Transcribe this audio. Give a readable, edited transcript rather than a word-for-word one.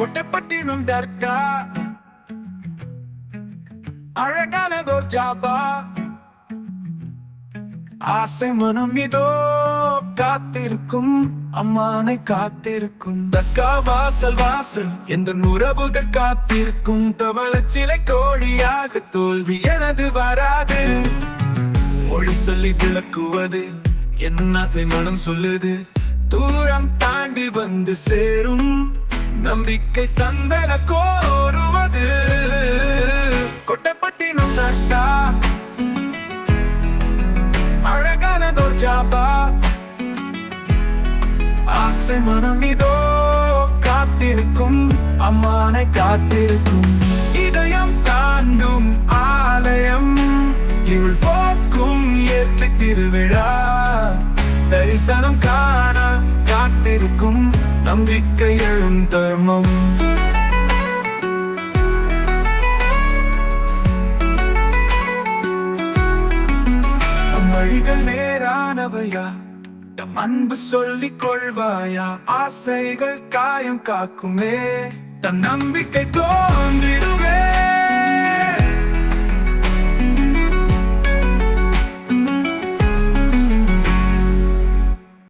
கொட்டப்பட்டினம் தர்கா அழகானதோர் ஜாபா ஆசை மனம் இதோ காத்திருக்கும் அம்மானை காத்திருக்கும் தர்கா வாசல் வாசல் எந்த உறவுகள் காத்திருக்கும் தவள சிலை கோழியாக தோல்வி எனது வராது மொழி சொல்லி விளக்குவது என் ஆசை மனம் சொல்லுது தூரம் தாண்டி வந்து சேரும் நம்பிக்கை தந்தன கோருவது கொட்டப்பட்டினம் தர்கா அழகானதோர் ஜாபா ஆசை மனம் இதோ காத்திருக்கும் அம்மானை காத்திருக்கும் இதயம் தாண்டும் ஆலயம் இருள் போக்கும் ஏற்று திருவிழா தரிசனம் காண காத்திருக்கும் நம்பிக்கை எழும் தர்மம் வழிகள் நேரானவையா தம் அன்பு சொல்லிக் கொள்வாயா ஆசைகள் காயம் காக்குமே தம் நம்பிக்கை தோன்ற